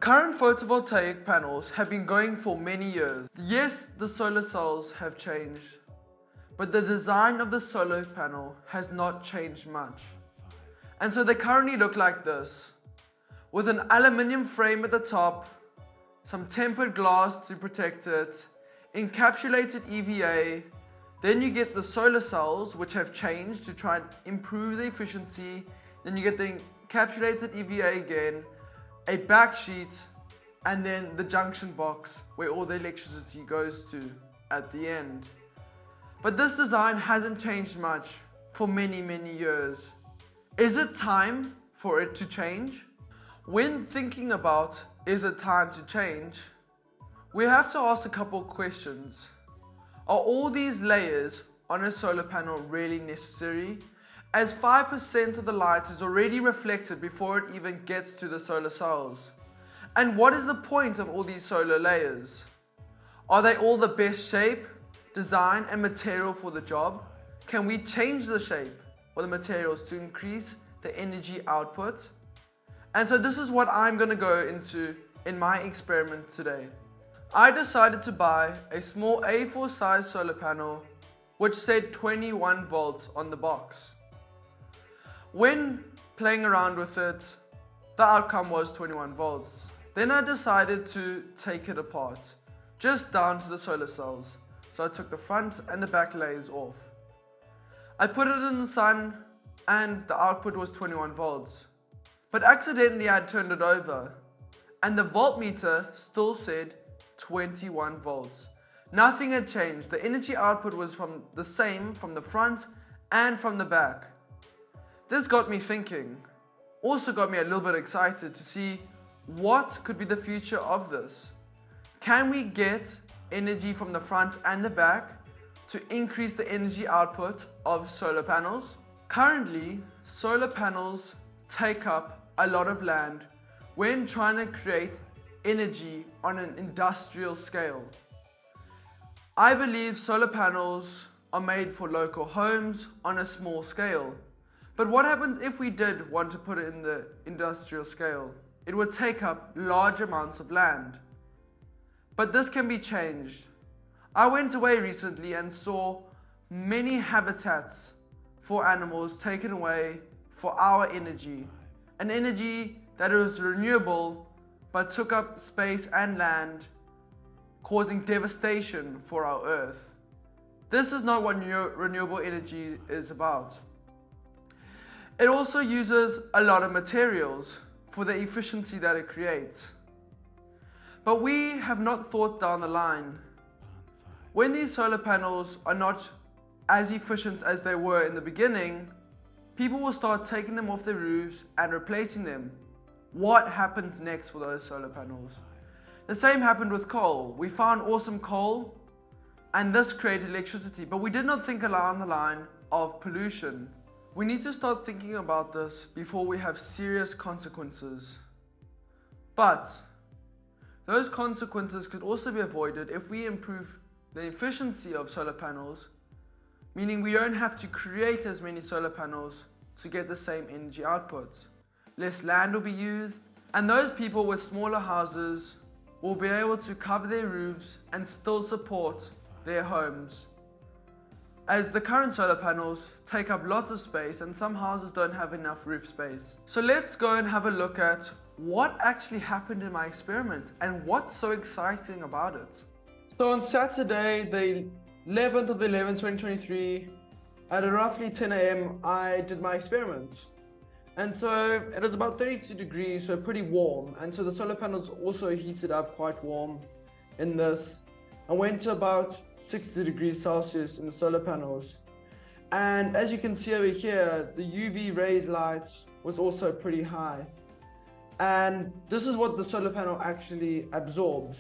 Current photovoltaic panels have been going for many years. Yes, the solar cells have changed, but the design of the solar panel has not changed much. And so they currently look like this, with an aluminium frame at the top, some tempered glass to protect it, encapsulated EVA, then you get the solar cells, which have changed to try and improve the efficiency, then you get the encapsulated EVA again, a back sheet, and then the junction box where all the electricity goes to at the end. But this design hasn't changed much for many years. Is it time for it to change? When thinking about is it time to change, we have to ask a couple questions. Are all these layers on a solar panel really necessary? As 5% of the light is already reflected before it even gets to the solar cells. And what is the point of all these solar layers? Are they all the best shape, design and material for the job? Can we change the shape or the materials to increase the energy output? And so this is what I'm going to go into in my experiment today. I decided to buy a small A4 size solar panel which said 21 volts on the box. When playing around with it, the outcome was 21 volts. Then I decided to take it apart, just down to the solar cells. So I took the front and the back layers off. I put it in the sun and the output was 21 volts. But accidentally I had turned it over and the voltmeter still said 21 volts. Nothing had changed. The energy output was the same from the front and from the back. This got me thinking. Also got me a little bit excited to see what could be the future of this. Can we get energy from the front and the back to increase the energy output of solar panels? Currently, solar panels take up a lot of land when trying to create energy on an industrial scale. I believe solar panels are made for local homes on a small scale. But what happens if we did want to put it in the industrial scale? It would take up large amounts of land. But this can be changed. I went away recently and saw many habitats for animals taken away for our energy. An energy that was renewable but took up space and land, causing devastation for our earth. This is not what renewable energy is about. It also uses a lot of materials for the efficiency that it creates. But we have not thought down the line. When these solar panels are not as efficient as they were in the beginning, people will start taking them off their roofs and replacing them. What happens next for those solar panels? The same happened with coal. We found awesome coal and this created electricity, but we did not think along the line of pollution. We need to start thinking about this before we have serious consequences. But those consequences could also be avoided if we improve the efficiency of solar panels, meaning we don't have to create as many solar panels to get the same energy output. Less land will be used, and those people with smaller houses will be able to cover their roofs and still support their homes. As the current solar panels take up lots of space and some houses don't have enough roof space. So let's go and have a look at what actually happened in my experiment and what's so exciting about it. So on Saturday, the 11th of 11, 2023, at roughly 10 a.m. I did my experiment. And so it was about 32 degrees, so pretty warm. And so the solar panels also heated up quite warm in this. I went to about 60 degrees Celsius in the solar panels. And as you can see over here, the UV ray light was also pretty high. And this is what the solar panel actually absorbs,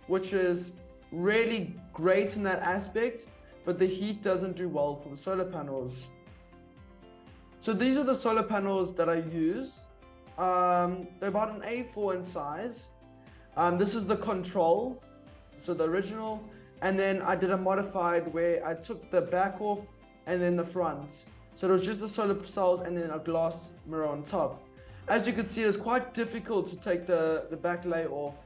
which is really great in that aspect, but the heat doesn't do well for the solar panels. So these are the solar panels that I use. They're about an A4 in size. This is the control, so the original. And then I did a modified where I took the back off and then the front. So it was just the solar cells and then a glass mirror on top. as you can see, it's quite difficult to take the back layer off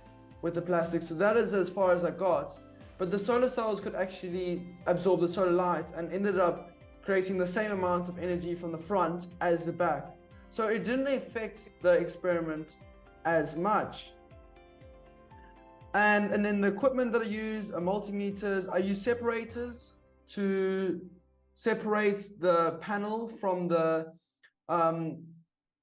with the plastic. So that is as far as I got. But the solar cells could actually absorb the solar light and ended up creating the same amount of energy from the front as the back. So it didn't affect the experiment as much. And then the equipment that I use are multimeters. I use separators to separate the panel from the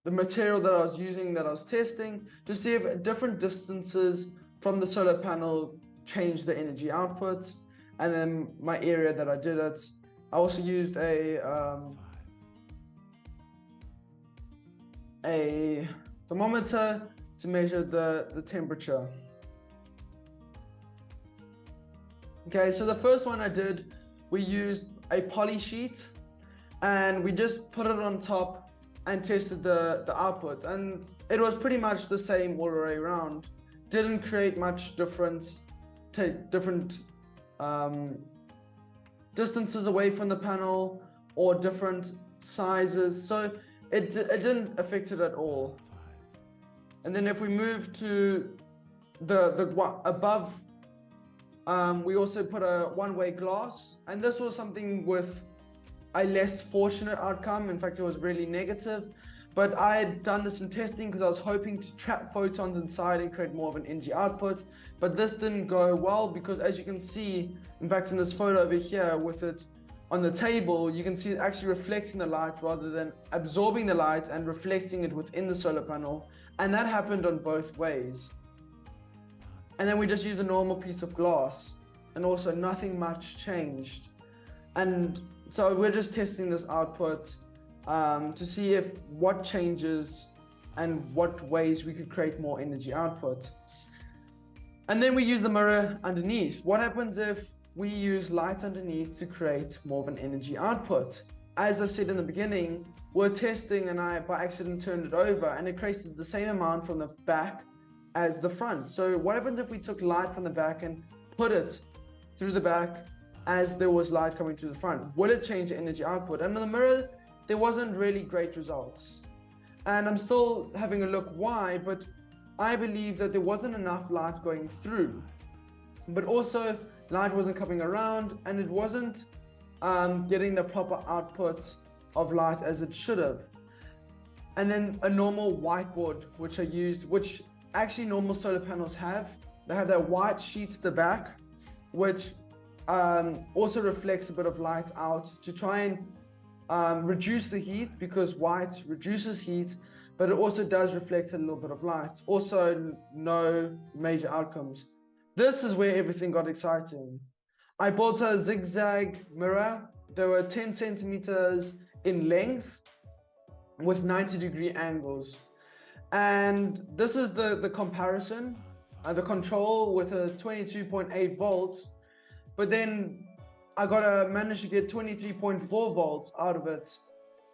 material that I was using, that I was testing, to see if different distances from the solar panel change the energy output. And then my area that I did it. I also used a thermometer to measure the temperature. Okay, so the first one I did, we used a poly sheet and we just put it on top and tested the output, and it was pretty much the same all the way around. Didn't create much difference, different distances away from the panel or different sizes, so it didn't affect it at all. And then if we move to the above, we also put a one-way glass, and this was something with a less fortunate outcome. In fact, it was really negative, but I had done this in testing because I was hoping to trap photons inside and create more of an energy output, but this didn't go well because, as you can see, in fact in this photo over here with it on the table, you can see it actually reflecting the light rather than absorbing the light and reflecting it within the solar panel, and that happened on both ways. And then we just used a normal piece of glass, and also nothing much changed. And so we're just testing this output to see if what changes and what ways we could create more energy output. And then we use the mirror underneath. What happens if we use light underneath to create more of an energy output? As I said in the beginning, we're testing and I by accident turned it over and it created the same amount from the back as the front. So what happens if we took light from the back and put it through the back as there was light coming to the front? Will it change the energy output? And in the mirror, there wasn't really great results. And I'm still having a look why, but I believe that there wasn't enough light going through. But also, light wasn't coming around and it wasn't getting the proper output of light as it should have. And then a normal whiteboard, which I used, which actually normal solar panels have. They have that white sheet at the back, which also reflects a bit of light out to try and reduce the heat, because white reduces heat, but it also does reflect a little bit of light. Also, no major outcomes. This is where everything got exciting. I bought a zigzag mirror. They were 10 centimeters in length with 90-degree angles. And this is the comparison, the control with a 22.8 volts, but then I managed to get 23.4 volts out of it,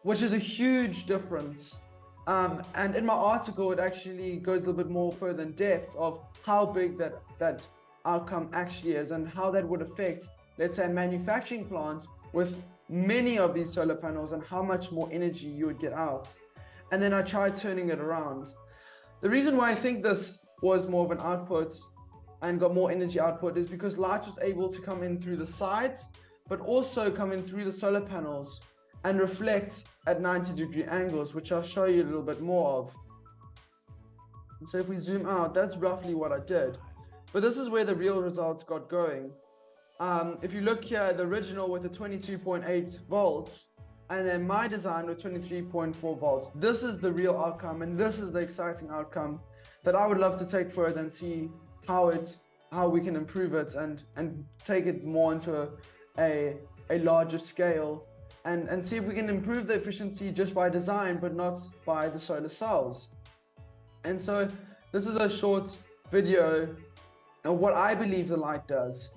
which is a huge difference. And in my article, it actually goes a little bit more further in depth of how big that outcome actually is and how that would affect, let's say, a manufacturing plant with many of these solar panels and how much more energy you would get out. And then I tried turning it around. The reason why I think this was more of an output and got more energy output is because light was able to come in through the sides, but also come in through the solar panels and reflect at 90-degree angles, which I'll show you a little bit more of. So if we zoom out, that's roughly what I did. But this is where the real results got going. If you look here, the original with the 22.8 volts, and then my design with 23.4 volts. This is the real outcome, and this is the exciting outcome that I would love to take further and see how we can improve it and take it more into a larger scale and see if we can improve the efficiency just by design, but not by the solar cells. And so this is a short video of what I believe the light does,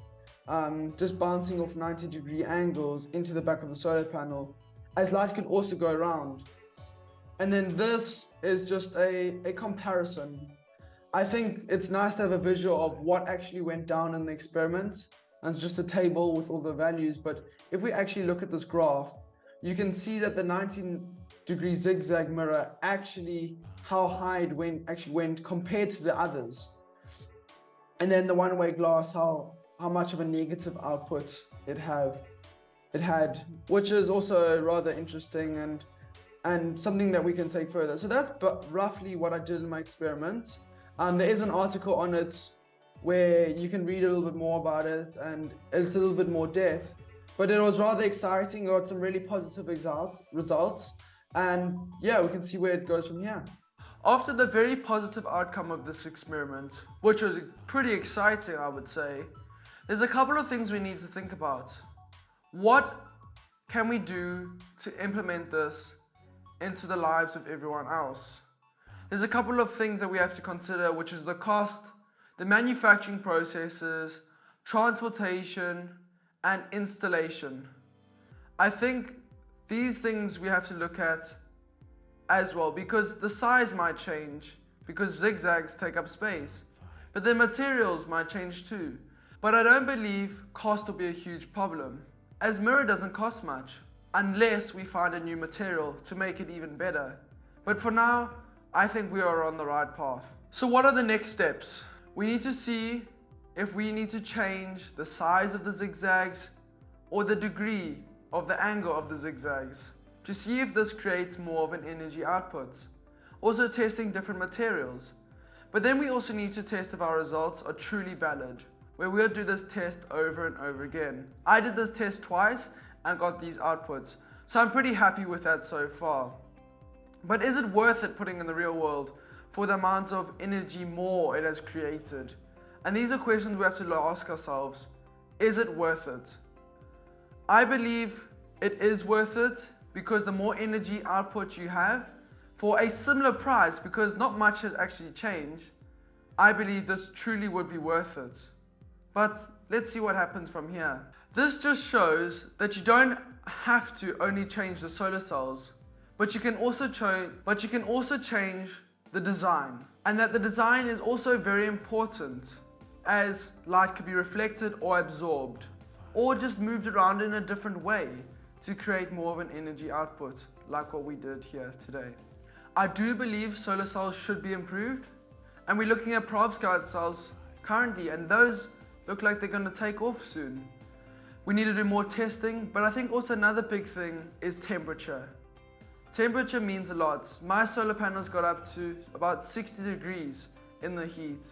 just bouncing off 90-degree angles into the back of the solar panel, as light can also go around. And then this is just a comparison. I think it's nice to have a visual of what actually went down in the experiment, and it's just a table with all the values. But if we actually look at this graph, you can see that the 19-degree zigzag mirror how high it went compared to the others. And then the one-way glass, how much of a negative output it had, which is also rather interesting and something that we can take further. So that's roughly what I did in my experiment. There is an article on it where you can read a little bit more about it, and it's a little bit more depth. But it was rather exciting, got some really positive results, and yeah, we can see where it goes from here. After the very positive outcome of this experiment, which was pretty exciting, I would say, there's a couple of things we need to think about. What can we do to implement this into the lives of everyone else? There's a couple of things that we have to consider, which is the cost, the manufacturing processes, transportation, and installation. I think these things we have to look at as well, because the size might change, because zigzags take up space, but the materials might change too. But I don't believe cost will be a huge problem, as mirror doesn't cost much, unless we find a new material to make it even better. But for now, I think we are on the right path. So what are the next steps? We need to see if we need to change the size of the zigzags or the degree of the angle of the zigzags to see if this creates more of an energy output. Also testing different materials. But then we also need to test if our results are truly valid, where we'll do this test over and over again. I did this test twice and got these outputs, so I'm pretty happy with that so far. But is it worth it putting in the real world for the amount of energy more it has created? And these are questions we have to ask ourselves. Is it worth it? I believe it is worth it, because the more energy output you have for a similar price, because not much has actually changed, I believe this truly would be worth it. But let's see what happens from here. This just shows that you don't have to only change the solar cells, but you can also change the design, and that the design is also very important, as light could be reflected or absorbed, or just moved around in a different way to create more of an energy output, like what we did here today. I do believe solar cells should be improved, and we're looking at perovskite cells currently, and those look like they're going to take off soon. We need to do more testing, but I think also another big thing is temperature. Temperature means a lot. My solar panels got up to about 60 degrees in the heat,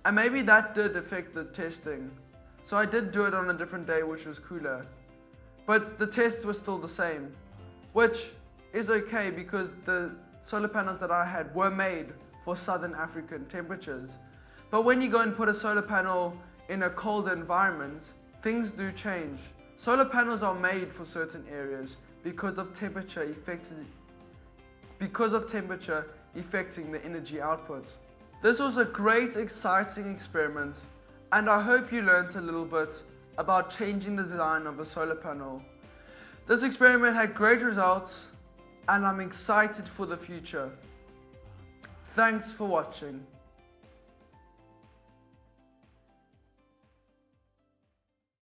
and maybe that did affect the testing. So I did do it on a different day, which was cooler. But the tests were still the same, which is okay, because the solar panels that I had were made for Southern African temperatures. But when you go and put a solar panel in a cold environment, things do change. Solar panels are made for certain areas because of temperature affecting the energy output. This was a great, exciting experiment, and I hope you learned a little bit about changing the design of a solar panel. This experiment had great results, and I'm excited for the future. Thanks for watching.